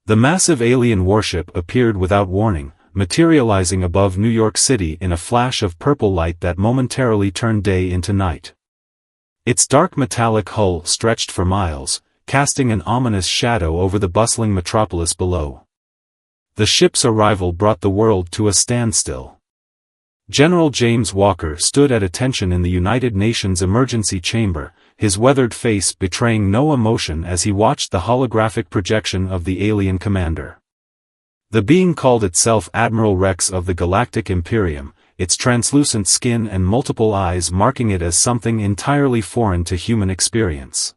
The massive alien warship appeared without warning, materializing above New York City in a flash of purple light that momentarily turned day into night. Its dark metallic hull stretched for miles, casting an ominous shadow over the bustling metropolis below. The ship's arrival brought the world to a standstill. General James Walker stood at attention in the United Nations Emergency Chamber, his weathered face betraying no emotion as he watched the holographic projection of the alien commander. The being called itself Admiral Rex of the Galactic Imperium, its translucent skin and multiple eyes marking it as something entirely foreign to human experience.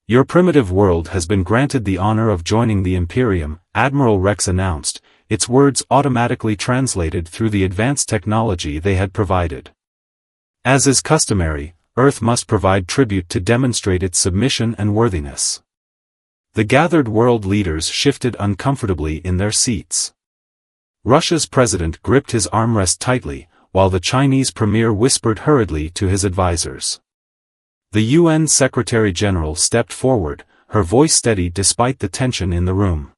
"Your primitive world has been granted the honor of joining the Imperium," Admiral Rex announced, its words automatically translated through the advanced technology they had provided. As is customary, Earth must provide tribute to demonstrate its submission and worthiness. The gathered world leaders shifted uncomfortably in their seats. Russia's president gripped his armrest tightly, while the Chinese premier whispered hurriedly to his advisors. The UN Secretary-General stepped forward, her voice steady despite the tension in the room.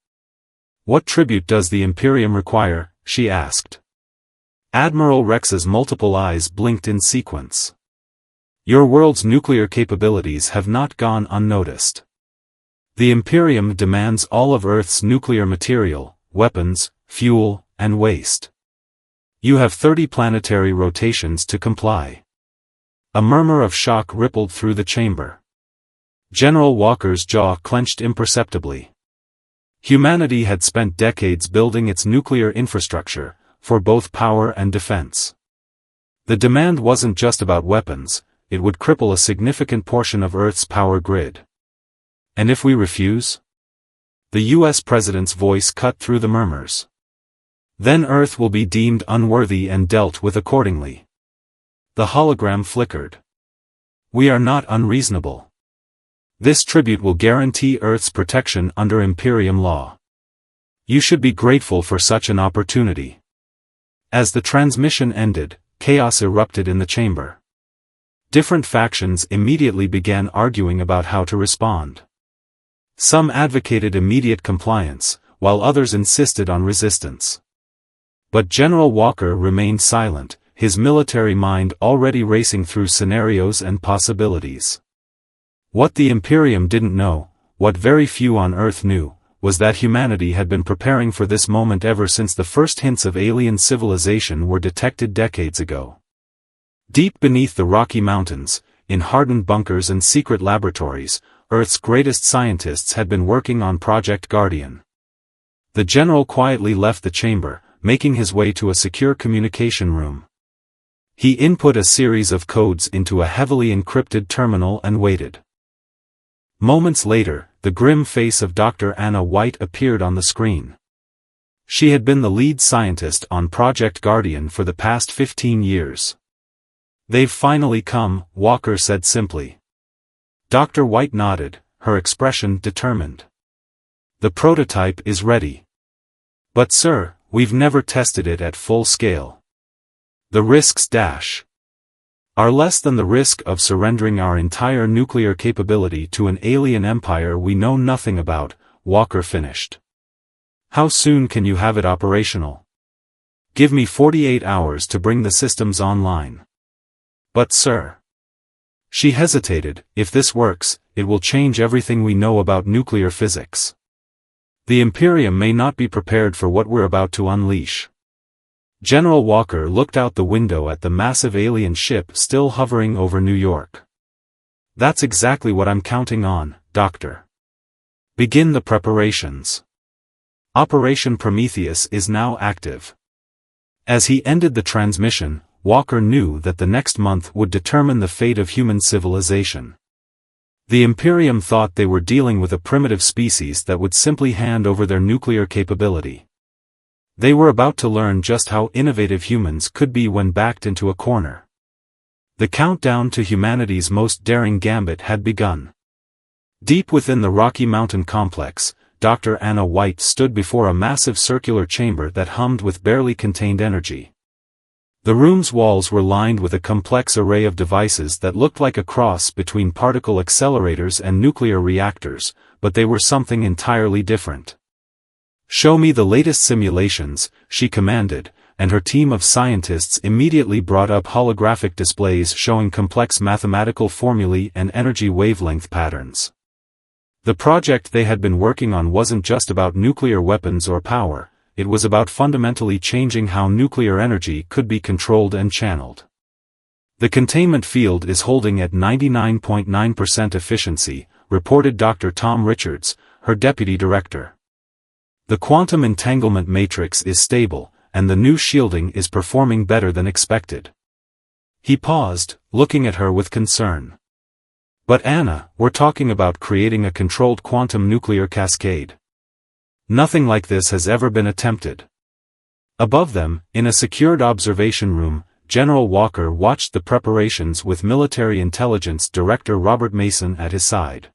"What tribute does the Imperium require?" she asked. Admiral Rex's multiple eyes blinked in sequence. "Your world's nuclear capabilities have not gone unnoticed. The Imperium demands all of Earth's nuclear material, weapons, fuel, and waste. You have 30 planetary rotations to comply." A murmur of shock rippled through the chamber. General Walker's jaw clenched imperceptibly. Humanity had spent decades building its nuclear infrastructure, for both power and defense. The demand wasn't just about weapons, it would cripple a significant portion of Earth's power grid. "And if we refuse?" The U.S. President's voice cut through the murmurs. "Then Earth will be deemed unworthy and dealt with accordingly." The hologram flickered. "We are not unreasonable. This tribute will guarantee Earth's protection under Imperium law. You should be grateful for such an opportunity." As the transmission ended, chaos erupted in the chamber. Different factions immediately began arguing about how to respond. Some advocated immediate compliance, while others insisted on resistance. But General Walker remained silent, his military mind already racing through scenarios and possibilities. What the Imperium didn't know, what very few on Earth knew, was that humanity had been preparing for this moment ever since the first hints of alien civilization were detected decades ago. Deep beneath the Rocky Mountains, in hardened bunkers and secret laboratories, Earth's greatest scientists had been working on Project Guardian. The general quietly left the chamber, making his way to a secure communication room. He input a series of codes into a heavily encrypted terminal and waited. Moments later, the grim face of Dr. Anna White appeared on the screen. She had been the lead scientist on Project Guardian for the past 15 years. "They've finally come," Walker said simply. Dr. White nodded, her expression determined. "The prototype is ready. But sir, we've never tested it at full scale. The risks are less than the risk of surrendering our entire nuclear capability to an alien empire we know nothing about," Walker finished. "How soon can you have it operational?" "Give me 48 hours to bring the systems online." "But sir..." She hesitated. "If this works, it will change everything we know about nuclear physics. The Imperium may not be prepared for what we're about to unleash." General Walker looked out the window at the massive alien ship still hovering over New York. "That's exactly what I'm counting on, Doctor. Begin the preparations. Operation Prometheus is now active." As he ended the transmission, Walker knew that the next month would determine the fate of human civilization. The Imperium thought they were dealing with a primitive species that would simply hand over their nuclear capability. They were about to learn just how innovative humans could be when backed into a corner. The countdown to humanity's most daring gambit had begun. Deep within the Rocky Mountain complex, Dr. Anna White stood before a massive circular chamber that hummed with barely contained energy. The room's walls were lined with a complex array of devices that looked like a cross between particle accelerators and nuclear reactors, but they were something entirely different. "Show me the latest simulations," she commanded, and her team of scientists immediately brought up holographic displays showing complex mathematical formulae and energy wavelength patterns. The project they had been working on wasn't just about nuclear weapons or power, it was about fundamentally changing how nuclear energy could be controlled and channeled. "The containment field is holding at 99.9% efficiency, reported Dr. Tom Richards, her deputy director. "The quantum entanglement matrix is stable, and the new shielding is performing better than expected." He paused, looking at her with concern. "But Anna, we're talking about creating a controlled quantum nuclear cascade. Nothing like this has ever been attempted." Above them, in a secured observation room, General Walker watched the preparations with Military Intelligence Director Robert Mason at his side.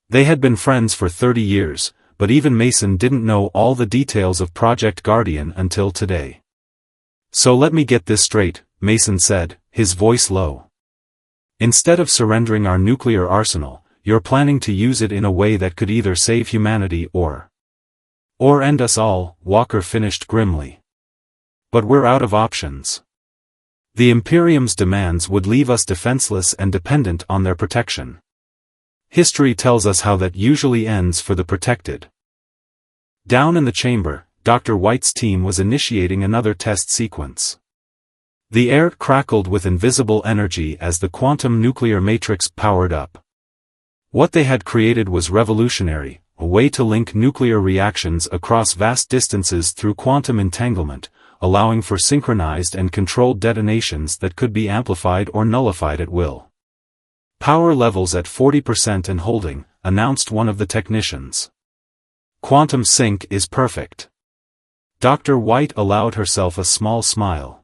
They had been friends for 30 years, but even Mason didn't know all the details of Project Guardian until today. "So let me get this straight," Mason said, his voice low. "Instead of surrendering our nuclear arsenal, you're planning to use it in a way that could either save humanity or end us all," Walker finished grimly. "But we're out of options. The Imperium's demands would leave us defenseless and dependent on their protection. History tells us how that usually ends for the protected." Down in the chamber, Dr. White's team was initiating another test sequence. The air crackled with invisible energy as the quantum nuclear matrix powered up. What they had created was revolutionary, a way to link nuclear reactions across vast distances through quantum entanglement, allowing for synchronized and controlled detonations that could be amplified or nullified at will. "Power levels at 40% and holding," announced one of the technicians. "Quantum sync is perfect." Dr. White allowed herself a small smile.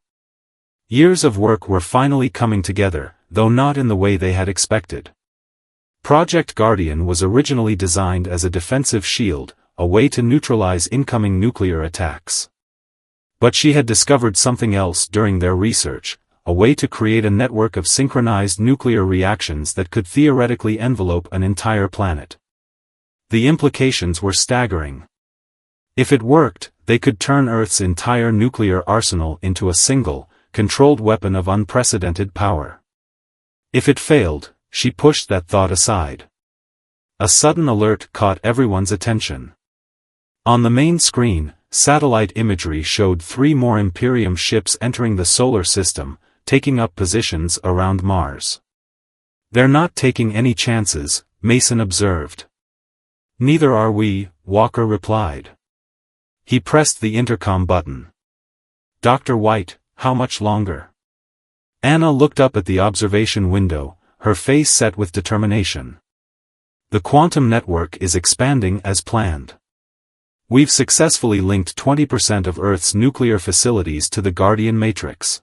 Years of work were finally coming together, though not in the way they had expected. Project Guardian was originally designed as a defensive shield, a way to neutralize incoming nuclear attacks. But she had discovered something else during their research, a way to create a network of synchronized nuclear reactions that could theoretically envelope an entire planet. The implications were staggering. If it worked, they could turn Earth's entire nuclear arsenal into a single, controlled weapon of unprecedented power. If it failed, she pushed that thought aside. A sudden alert caught everyone's attention. On the main screen, satellite imagery showed 3 more Imperium ships entering the solar system, taking up positions around Mars. "They're not taking any chances," Mason observed. "Neither are we," Walker replied. He pressed the intercom button. "Dr. White, how much longer?" Anna looked up at the observation window, her face set with determination. "The quantum network is expanding as planned. We've successfully linked 20% of Earth's nuclear facilities to the Guardian matrix.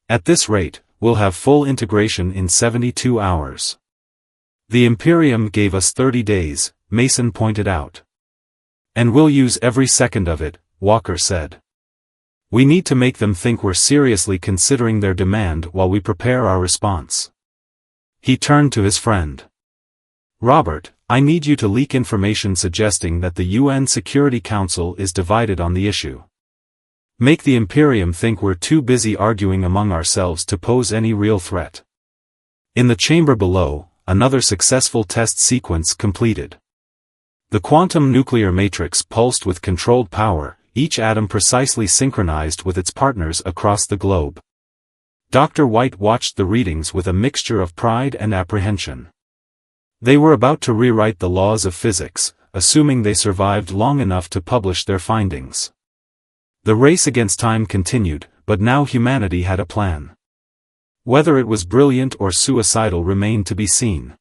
At this rate, we'll have full integration in 72 hours. The Imperium gave us 30 days, Mason pointed out. And we'll use every second of it, Walker said. We need to make them think we're seriously considering their demand while we prepare our response. He turned to his friend. Robert, I need you to leak information suggesting that the UN Security Council is divided on the issue. Make the Imperium think we're too busy arguing among ourselves to pose any real threat. In the chamber below, another successful test sequence completed. The quantum nuclear matrix pulsed with controlled power, each atom precisely synchronized with its partners across the globe. Dr. White watched the readings with a mixture of pride and apprehension. They were about to rewrite the laws of physics, assuming they survived long enough to publish their findings. The race against time continued, but now humanity had a plan. Whether it was brilliant or suicidal remained to be seen.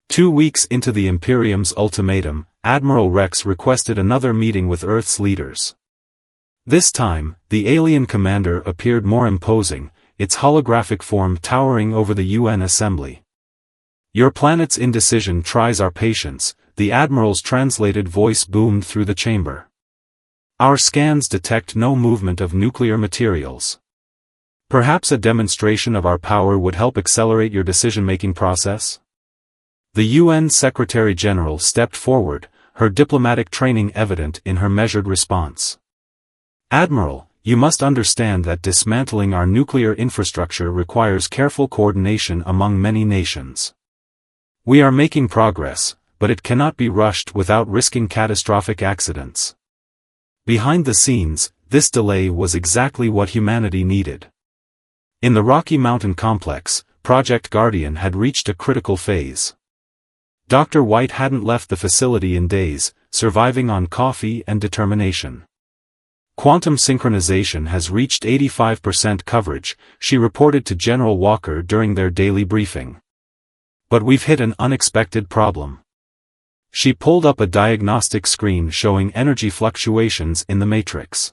2 weeks into the Imperium's ultimatum, Admiral Rex requested another meeting with Earth's leaders. This time, the alien commander appeared more imposing, its holographic form towering over the UN assembly. Your planet's indecision tries our patience, the Admiral's translated voice boomed through the chamber. Our scans detect no movement of nuclear materials. Perhaps a demonstration of our power would help accelerate your decision-making process? The UN Secretary-General stepped forward, her diplomatic training evident in her measured response. "Admiral, you must understand that dismantling our nuclear infrastructure requires careful coordination among many nations. We are making progress, but it cannot be rushed without risking catastrophic accidents." Behind the scenes, this delay was exactly what humanity needed. In the Rocky Mountain complex, Project Guardian had reached a critical phase. Dr. White hadn't left the facility in days, surviving on coffee and determination. "Quantum synchronization has reached 85% coverage," she reported to General Walker during their daily briefing. "But we've hit an unexpected problem." She pulled up a diagnostic screen showing energy fluctuations in the matrix.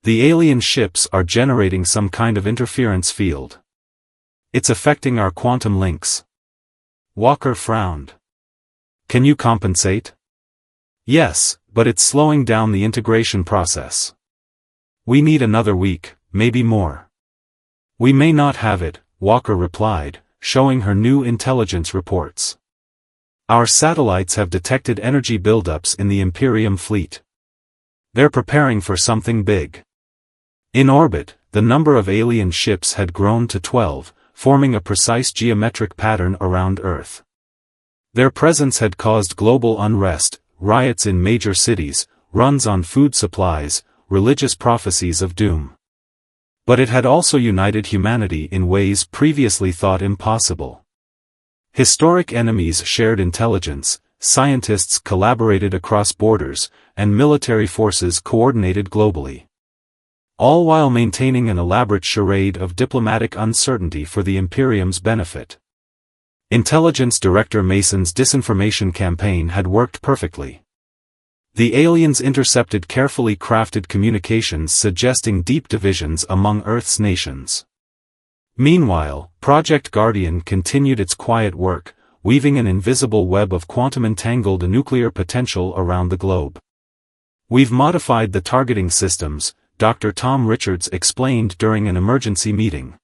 "The alien ships are generating some kind of interference field. It's affecting our quantum links." Walker frowned. "Can you compensate?" "Yes, but it's slowing down the integration process. We need another week, maybe more." "We may not have it," Walker replied, showing her new intelligence reports. "Our satellites have detected energy buildups in the Imperium fleet. They're preparing for something big." In orbit, the number of alien ships had grown to 12, forming a precise geometric pattern around Earth. Their presence had caused global unrest, riots in major cities, runs on food supplies, religious prophecies of doom. But it had also united humanity in ways previously thought impossible. Historic enemies shared intelligence, scientists collaborated across borders, and military forces coordinated globally. All while maintaining an elaborate charade of diplomatic uncertainty for the Imperium's benefit. Intelligence Director Mason's disinformation campaign had worked perfectly. The aliens intercepted carefully crafted communications suggesting deep divisions among Earth's nations. Meanwhile, Project Guardian continued its quiet work, weaving an invisible web of quantum-entangled nuclear potential around the globe. "We've modified the targeting systems," Dr. Tom Richards explained during an emergency meeting.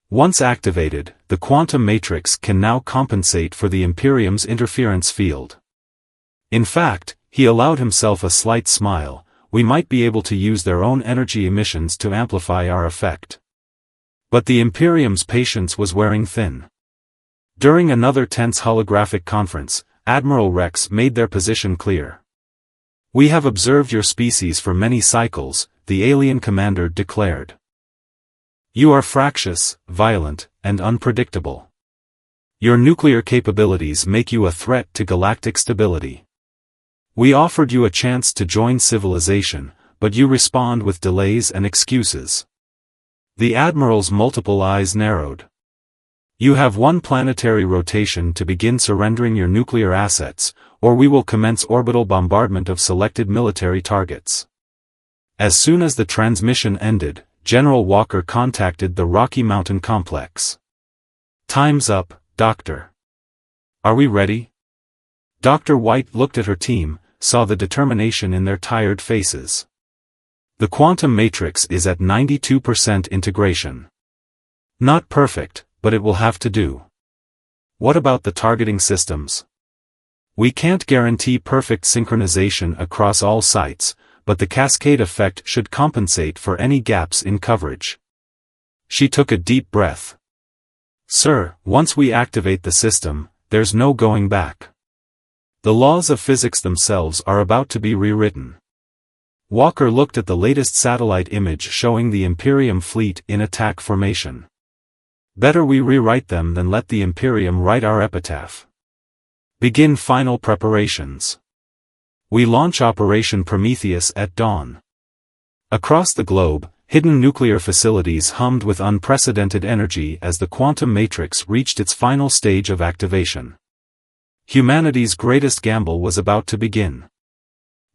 "Once activated, the quantum matrix can now compensate for the Imperium's interference field." In fact, he allowed himself a slight smile, "We might be able to use their own energy emissions to amplify our effect." But the Imperium's patience was wearing thin. During another tense holographic conference, Admiral Rex made their position clear. "We have observed your species for many cycles," the alien commander declared. "You are fractious, violent, and unpredictable. Your nuclear capabilities make you a threat to galactic stability. We offered you a chance to join civilization, but you respond with delays and excuses." The Admiral's multiple eyes narrowed. "You have one planetary rotation to begin surrendering your nuclear assets, or we will commence orbital bombardment of selected military targets." As soon as the transmission ended, General Walker contacted the Rocky Mountain complex. "Time's up, Doctor. Are we ready?" Dr. White looked at her team, saw the determination in their tired faces. "The quantum matrix is at 92% integration. Not perfect, but it will have to do." "What about the targeting systems?" "We can't guarantee perfect synchronization across all sites, but the cascade effect should compensate for any gaps in coverage." She took a deep breath. "Sir, once we activate the system, there's no going back. The laws of physics themselves are about to be rewritten." Walker looked at the latest satellite image showing the Imperium fleet in attack formation. "Better we rewrite them than let the Imperium write our epitaph. Begin final preparations. We launch Operation Prometheus at dawn." Across the globe, hidden nuclear facilities hummed with unprecedented energy as the quantum matrix reached its final stage of activation. Humanity's greatest gamble was about to begin.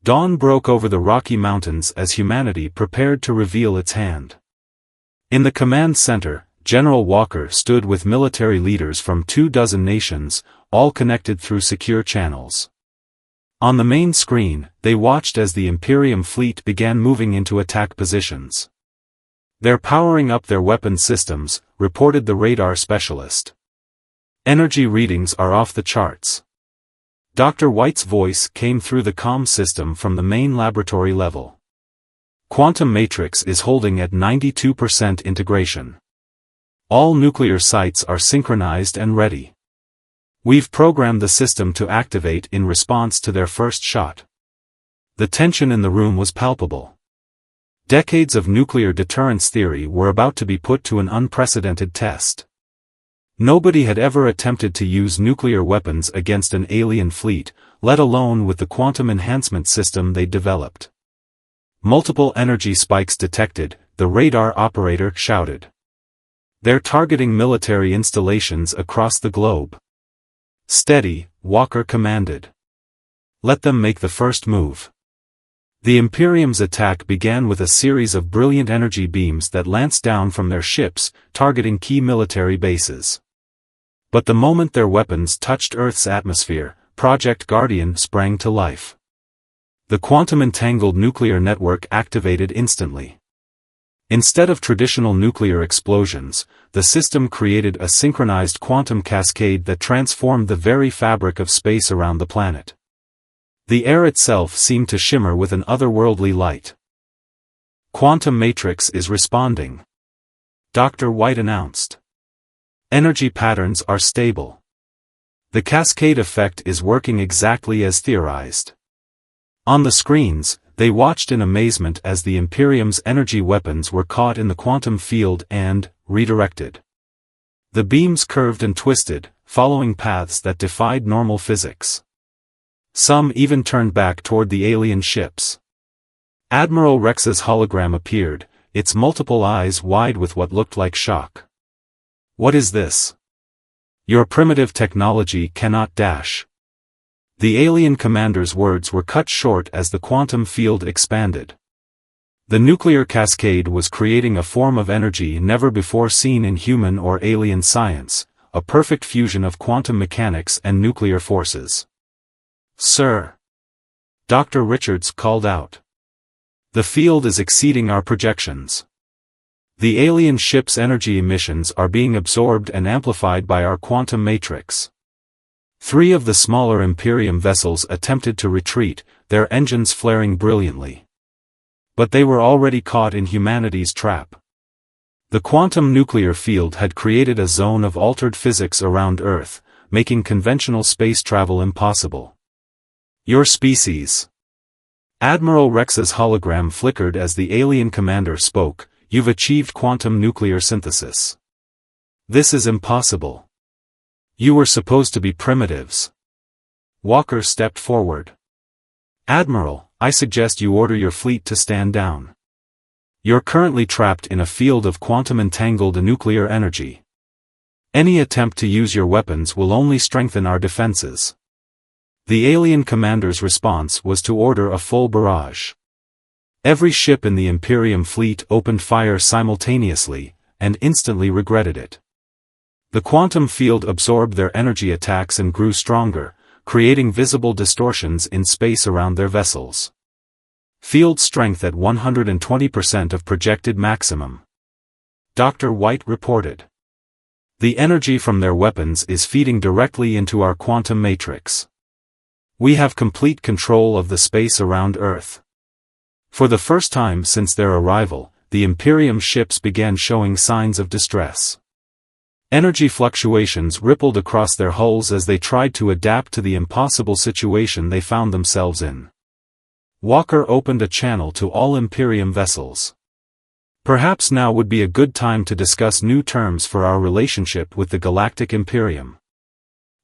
Dawn broke over the Rocky Mountains as humanity prepared to reveal its hand. In the command center, General Walker stood with military leaders from 24 nations, all connected through secure channels. On the main screen, they watched as the Imperium fleet began moving into attack positions. "They're powering up their weapon systems," reported the radar specialist. "Energy readings are off the charts. Dr. White's voice came through the comm system from the main laboratory level. Quantum matrix is holding at 92% integration. All nuclear sites are synchronized and ready. We've programmed the system to activate in response to their first shot. The tension in the room was palpable. Decades of nuclear deterrence theory were about to be put to an unprecedented test. Nobody had ever attempted to use nuclear weapons against an alien fleet, let alone with the quantum enhancement system they'd developed. Multiple energy spikes detected, the radar operator shouted. They're targeting military installations across the globe. Steady, Walker commanded. Let them make the first move. The Imperium's attack began with a series of brilliant energy beams that lanced down from their ships, targeting key military bases. But the moment their weapons touched Earth's atmosphere, Project Guardian sprang to life. The quantum-entangled nuclear network activated instantly. Instead of traditional nuclear explosions, the system created a synchronized quantum cascade that transformed the very fabric of space around the planet. The air itself seemed to shimmer with an otherworldly light. Quantum matrix is responding, Dr. White announced. Energy patterns are stable. The cascade effect is working exactly as theorized. On the screens, they watched in amazement as the Imperium's energy weapons were caught in the quantum field and redirected. The beams curved and twisted, following paths that defied normal physics. Some even turned back toward the alien ships. Admiral Rex's hologram appeared, its multiple eyes wide with what looked like shock. What is this? Your primitive technology cannot dash. The alien commander's words were cut short as the quantum field expanded. The nuclear cascade was creating a form of energy never before seen in human or alien science, a perfect fusion of quantum mechanics and nuclear forces. Sir! Dr. Richards called out. The field is exceeding our projections. The alien ship's energy emissions are being absorbed and amplified by our quantum matrix. 3 of the smaller Imperium vessels attempted to retreat, their engines flaring brilliantly. But they were already caught in humanity's trap. The quantum nuclear field had created a zone of altered physics around Earth, making conventional space travel impossible. Your species. Admiral Rex's hologram flickered as the alien commander spoke. You've achieved quantum nuclear synthesis. This is impossible. You were supposed to be primitives. Walker stepped forward. Admiral, I suggest you order your fleet to stand down. You're currently trapped in a field of quantum-entangled nuclear energy. Any attempt to use your weapons will only strengthen our defenses. The alien commander's response was to order a full barrage. Every ship in the Imperium fleet opened fire simultaneously, and instantly regretted it. The quantum field absorbed their energy attacks and grew stronger, creating visible distortions in space around their vessels. Field strength at 120% of projected maximum. Dr. White reported. The energy from their weapons is feeding directly into our quantum matrix. We have complete control of the space around Earth. For the first time since their arrival, the Imperium ships began showing signs of distress. Energy fluctuations rippled across their hulls as they tried to adapt to the impossible situation they found themselves in. Walker opened a channel to all Imperium vessels. Perhaps now would be a good time to discuss new terms for our relationship with the Galactic Imperium.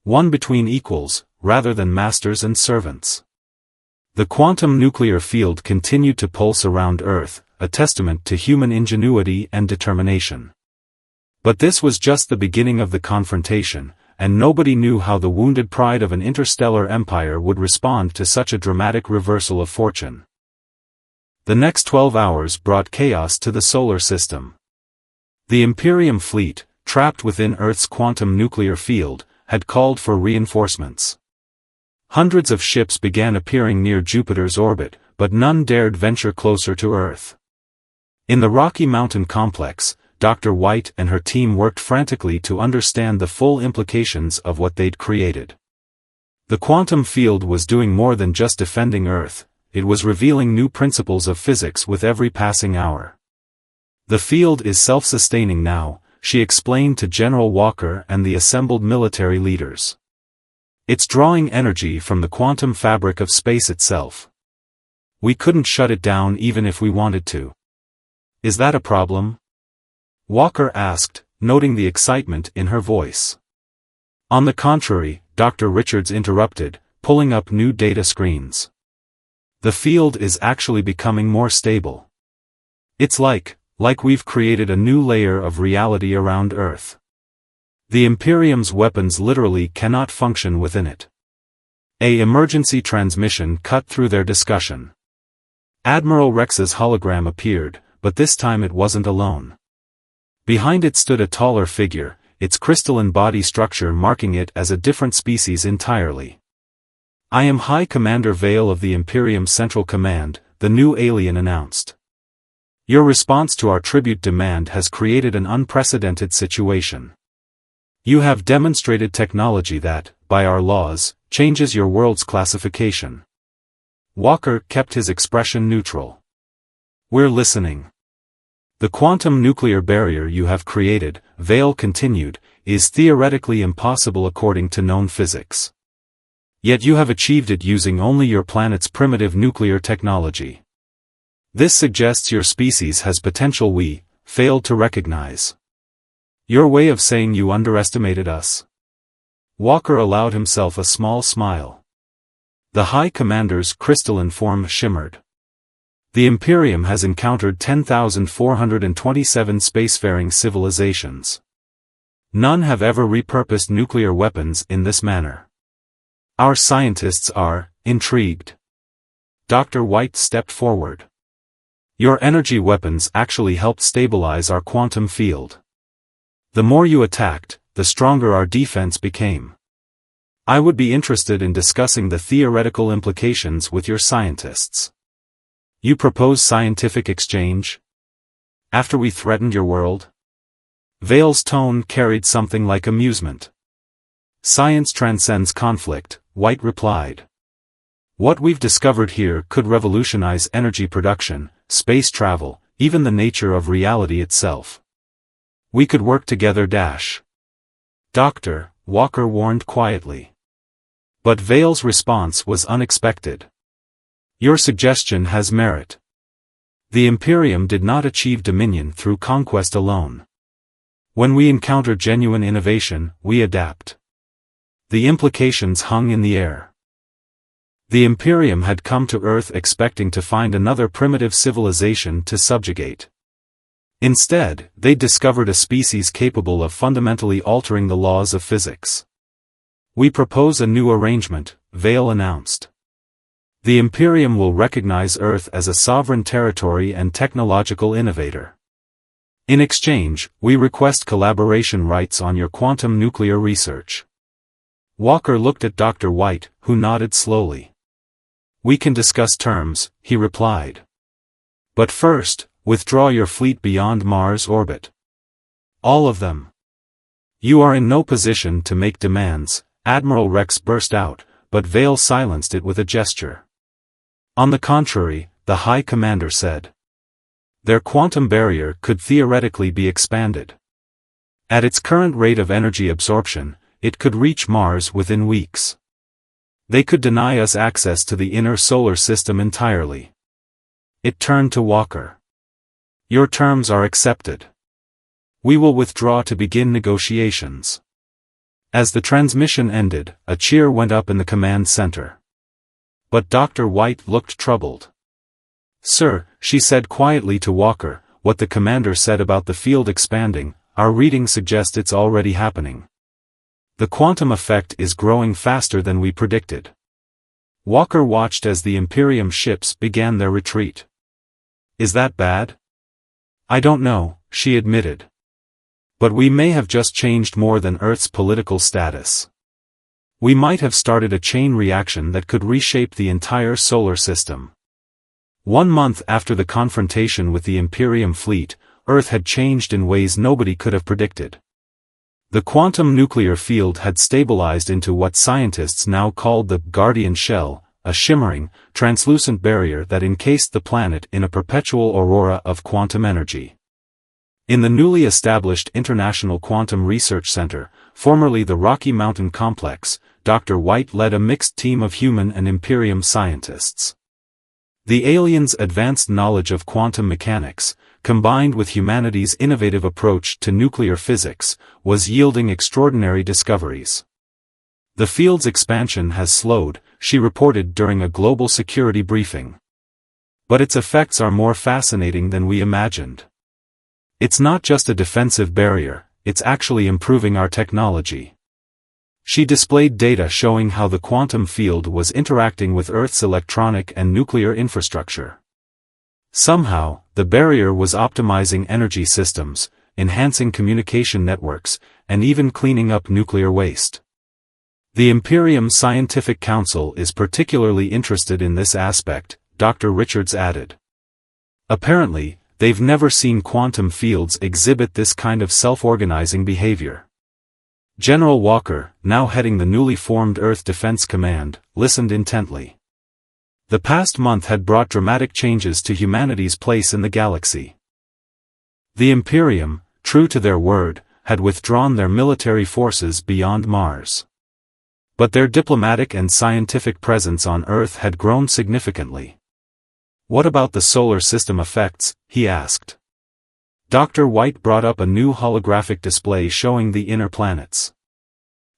One between equals, rather than masters and servants. The quantum nuclear field continued to pulse around Earth, a testament to human ingenuity and determination. But this was just the beginning of the confrontation, and nobody knew how the wounded pride of an interstellar empire would respond to such a dramatic reversal of fortune. The next 12 hours brought chaos to the solar system. The Imperium fleet, trapped within Earth's quantum nuclear field, had called for reinforcements. Hundreds of ships began appearing near Jupiter's orbit, but none dared venture closer to Earth. In the Rocky Mountain complex, Dr. White and her team worked frantically to understand the full implications of what they'd created. The quantum field was doing more than just defending Earth, it was revealing new principles of physics with every passing hour. The field is self-sustaining now, she explained to General Walker and the assembled military leaders. It's drawing energy from the quantum fabric of space itself. We couldn't shut it down even if we wanted to. Is that a problem? Walker asked, noting the excitement in her voice. On the contrary, Dr. Richards interrupted, pulling up new data screens. The field is actually becoming more stable. It's like we've created a new layer of reality around Earth. The Imperium's weapons literally cannot function within it. An emergency transmission cut through their discussion. Admiral Rex's hologram appeared, but this time it wasn't alone. Behind it stood a taller figure, its crystalline body structure marking it as a different species entirely. I am High Commander Vale of the Imperium Central Command, the new alien announced. Your response to our tribute demand has created an unprecedented situation. You have demonstrated technology that, by our laws, changes your world's classification. Walker kept his expression neutral. We're listening. The quantum nuclear barrier you have created, Vale continued, is theoretically impossible according to known physics. Yet you have achieved it using only your planet's primitive nuclear technology. This suggests your species has potential we failed to recognize. Your way of saying you underestimated us? Walker allowed himself a small smile. The High Commander's crystalline form shimmered. The Imperium has encountered 10,427 spacefaring civilizations. None have ever repurposed nuclear weapons in this manner. Our scientists are intrigued. Dr. White stepped forward. Your energy weapons actually helped stabilize our quantum field. The more you attacked, the stronger our defense became. I would be interested in discussing the theoretical implications with your scientists. You propose scientific exchange? After we threatened your world? Vale's tone carried something like amusement. Science transcends conflict, White replied. What we've discovered here could revolutionize energy production, space travel, even the nature of reality itself. We could work together. Doctor, Walker warned quietly. But Vale's response was unexpected. Your suggestion has merit. The Imperium did not achieve dominion through conquest alone. When we encounter genuine innovation, we adapt. The implications hung in the air. The Imperium had come to Earth expecting to find another primitive civilization to subjugate. Instead, they discovered a species capable of fundamentally altering the laws of physics. We propose a new arrangement, Vale announced. The Imperium will recognize Earth as a sovereign territory and technological innovator. In exchange, we request collaboration rights on your quantum nuclear research. Walker looked at Dr. White, who nodded slowly. We can discuss terms, he replied. But first, withdraw your fleet beyond Mars' orbit. All of them. You are in no position to make demands, Admiral Rex burst out, but Vale silenced it with a gesture. On the contrary, the High Commander said. Their quantum barrier could theoretically be expanded. At its current rate of energy absorption, it could reach Mars within weeks. They could deny us access to the inner solar system entirely. It turned to Walker. Your terms are accepted. We will withdraw to begin negotiations. As the transmission ended, a cheer went up in the command center. But Dr. White looked troubled. Sir, she said quietly to Walker, what the commander said about the field expanding, our reading suggests it's already happening. The quantum effect is growing faster than we predicted. Walker watched as the Imperium ships began their retreat. Is that bad? I don't know, she admitted. But we may have just changed more than Earth's political status. We might have started a chain reaction that could reshape the entire solar system. 1 month after the confrontation with the Imperium fleet, Earth had changed in ways nobody could have predicted. The quantum nuclear field had stabilized into what scientists now called the guardian shell, a shimmering, translucent barrier that encased the planet in a perpetual aurora of quantum energy. In the newly established International Quantum Research Center, formerly the Rocky Mountain Complex, Dr. White led a mixed team of human and Imperium scientists. The aliens' advanced knowledge of quantum mechanics, combined with humanity's innovative approach to nuclear physics, was yielding extraordinary discoveries. The field's expansion has slowed, she reported during a global security briefing. But its effects are more fascinating than we imagined. It's not just a defensive barrier, it's actually improving our technology. She displayed data showing how the quantum field was interacting with Earth's electronic and nuclear infrastructure. Somehow, the barrier was optimizing energy systems, enhancing communication networks, and even cleaning up nuclear waste. The Imperium Scientific Council is particularly interested in this aspect, Dr. Richards added. Apparently, they've never seen quantum fields exhibit this kind of self-organizing behavior. General Walker, now heading the newly formed Earth Defense Command, listened intently. The past month had brought dramatic changes to humanity's place in the galaxy. The Imperium, true to their word, had withdrawn their military forces beyond Mars. But their diplomatic and scientific presence on Earth had grown significantly. What about the solar system effects? He asked. Dr. White brought up a new holographic display showing the inner planets.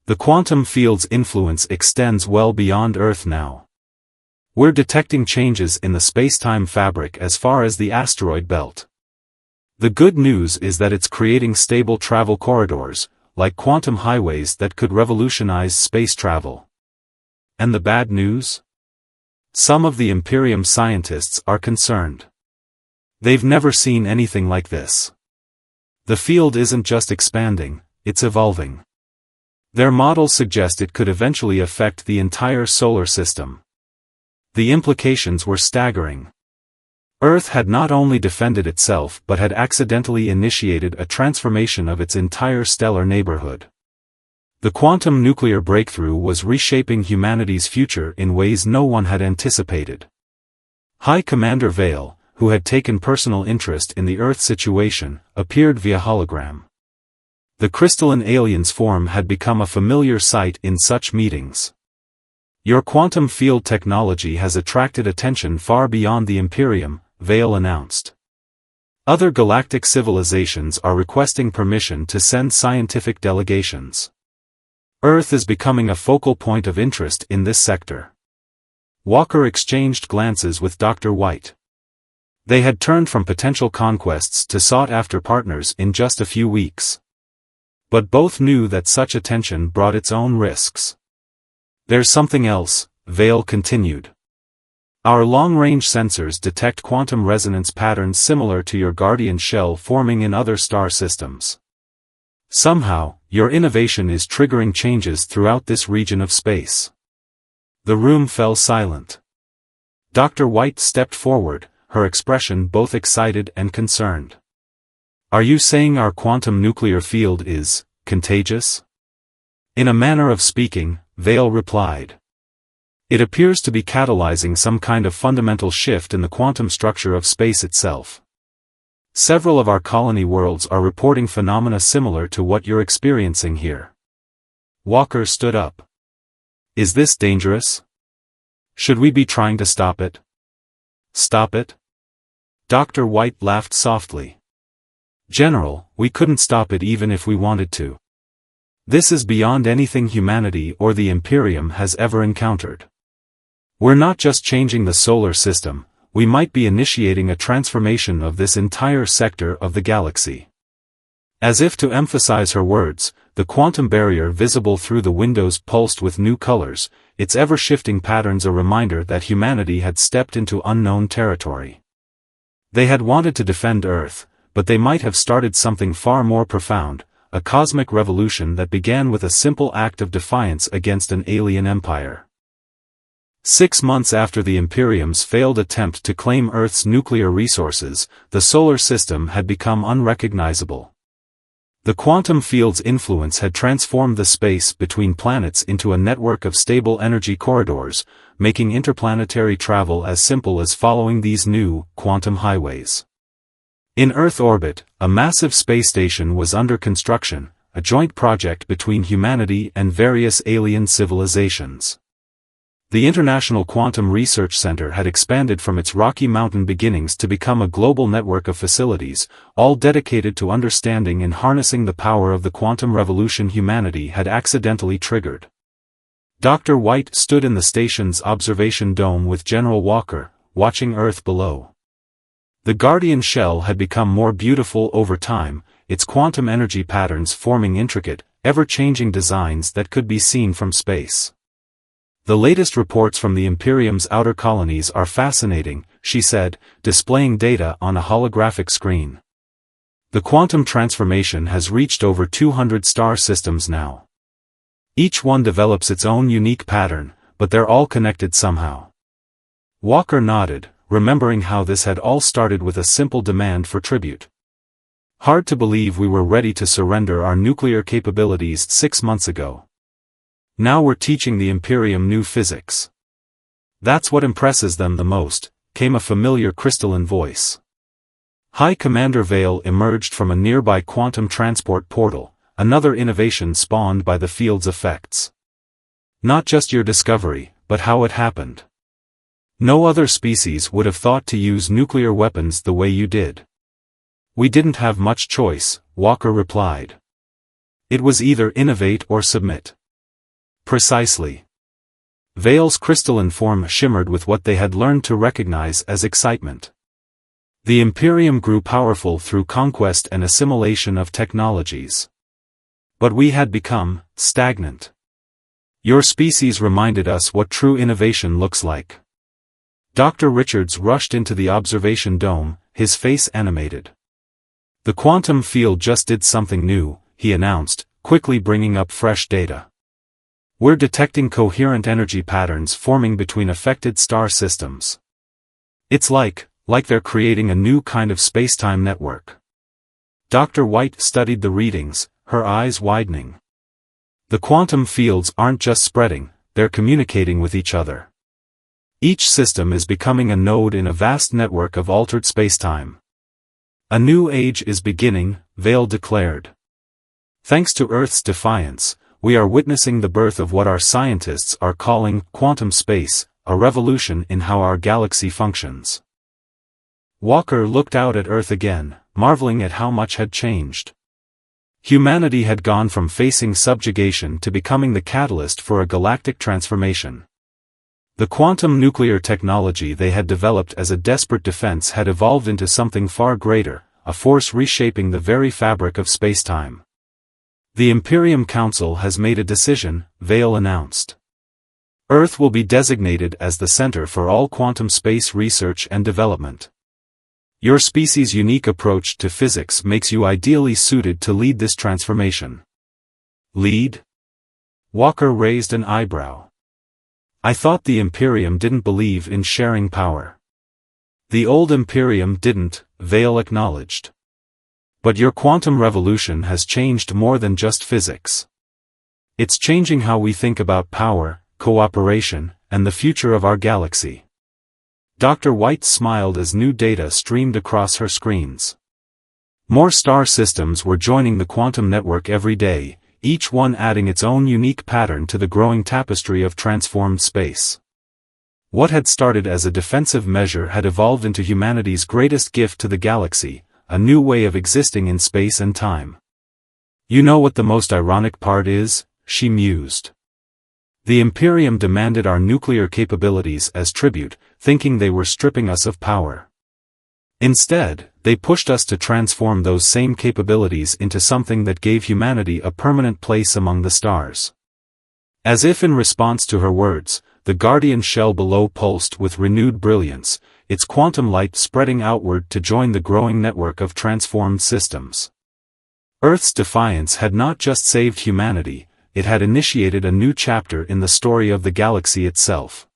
The quantum field's influence extends well beyond Earth now. We're detecting changes in the space-time fabric as far as the asteroid belt. The good news is that it's creating stable travel corridors, like quantum highways that could revolutionize space travel. And the bad news? Some of the Imperium scientists are concerned. They've never seen anything like this. The field isn't just expanding, it's evolving. Their models suggest it could eventually affect the entire solar system. The implications were staggering. Earth had not only defended itself but had accidentally initiated a transformation of its entire stellar neighborhood. The quantum nuclear breakthrough was reshaping humanity's future in ways no one had anticipated. High Commander Vale, who had taken personal interest in the Earth situation, appeared via hologram. The crystalline alien's form had become a familiar sight in such meetings. Your quantum field technology has attracted attention far beyond the Imperium, Vale announced. Other galactic civilizations are requesting permission to send scientific delegations. Earth is becoming a focal point of interest in this sector. Walker exchanged glances with Dr. White. They had turned from potential conquests to sought-after partners in just a few weeks. But both knew that such attention brought its own risks. There's something else, Vale continued. Our long-range sensors detect quantum resonance patterns similar to your guardian shell forming in other star systems. Somehow, your innovation is triggering changes throughout this region of space. The room fell silent. Dr. White stepped forward, her expression both excited and concerned. Are you saying our quantum nuclear field is contagious? In a manner of speaking, Vale replied. It appears to be catalyzing some kind of fundamental shift in the quantum structure of space itself. Several of our colony worlds are reporting phenomena similar to what you're experiencing here. Walker stood up. Is this dangerous? Should we be trying to stop it? Stop it? Dr. White laughed softly. General, we couldn't stop it even if we wanted to. This is beyond anything humanity or the Imperium has ever encountered. We're not just changing the solar system, we might be initiating a transformation of this entire sector of the galaxy. As if to emphasize her words, the quantum barrier visible through the windows pulsed with new colors, its ever-shifting patterns a reminder that humanity had stepped into unknown territory. They had wanted to defend Earth, but they might have started something far more profound, a cosmic revolution that began with a simple act of defiance against an alien empire. 6 months after the Imperium's failed attempt to claim Earth's nuclear resources, the solar system had become unrecognizable. The quantum field's influence had transformed the space between planets into a network of stable energy corridors, making interplanetary travel as simple as following these new, quantum highways. In Earth orbit, a massive space station was under construction, a joint project between humanity and various alien civilizations. The International Quantum Research Center had expanded from its Rocky Mountain beginnings to become a global network of facilities, all dedicated to understanding and harnessing the power of the quantum revolution humanity had accidentally triggered. Dr. White stood in the station's observation dome with General Walker, watching Earth below. The Guardian shell had become more beautiful over time, its quantum energy patterns forming intricate, ever-changing designs that could be seen from space. "The latest reports from the Imperium's outer colonies are fascinating," she said, displaying data on a holographic screen. "The quantum transformation has reached over 200 star systems now. Each one develops its own unique pattern, but they're all connected somehow." Walker nodded, remembering how this had all started with a simple demand for tribute. "Hard to believe we were ready to surrender our nuclear capabilities 6 months ago. Now we're teaching the Imperium new physics. That's what impresses them the most," came a familiar crystalline voice. High Commander Vale emerged from a nearby quantum transport portal, another innovation spawned by the field's effects. "Not just your discovery, but how it happened. No other species would have thought to use nuclear weapons the way you did." "We didn't have much choice," Walker replied. "It was either innovate or submit." "Precisely." Vale's crystalline form shimmered with what they had learned to recognize as excitement. "The Imperium grew powerful through conquest and assimilation of technologies. But we had become stagnant. Your species reminded us what true innovation looks like." Dr. Richards rushed into the observation dome, his face animated. "The quantum field just did something new," he announced, quickly bringing up fresh data. "We're detecting coherent energy patterns forming between affected star systems. It's like they're creating a new kind of space-time network." Dr. White studied the readings, her eyes widening. "The quantum fields aren't just spreading, they're communicating with each other. Each system is becoming a node in a vast network of altered spacetime. A new age is beginning," Vale declared. "Thanks to Earth's defiance, we are witnessing the birth of what our scientists are calling quantum space, a revolution in how our galaxy functions." Walker looked out at Earth again, marveling at how much had changed. Humanity had gone from facing subjugation to becoming the catalyst for a galactic transformation. The quantum nuclear technology they had developed as a desperate defense had evolved into something far greater, a force reshaping the very fabric of spacetime. "The Imperium Council has made a decision," Vale announced. "Earth will be designated as the center for all quantum space research and development. Your species' unique approach to physics makes you ideally suited to lead this transformation." "Lead?" Walker raised an eyebrow. "I thought the Imperium didn't believe in sharing power." "The old Imperium didn't," Vale acknowledged. "But your quantum revolution has changed more than just physics. It's changing how we think about power, cooperation, and the future of our galaxy." Dr. White smiled as new data streamed across her screens. More star systems were joining the quantum network every day, each one adding its own unique pattern to the growing tapestry of transformed space. What had started as a defensive measure had evolved into humanity's greatest gift to the galaxy, a new way of existing in space and time. "You know what the most ironic part is?" she mused. "The Imperium demanded our nuclear capabilities as tribute, thinking they were stripping us of power. Instead, they pushed us to transform those same capabilities into something that gave humanity a permanent place among the stars." As if in response to her words, the Guardian shell below pulsed with renewed brilliance, its quantum light spreading outward to join the growing network of transformed systems. Earth's defiance had not just saved humanity, it had initiated a new chapter in the story of the galaxy itself.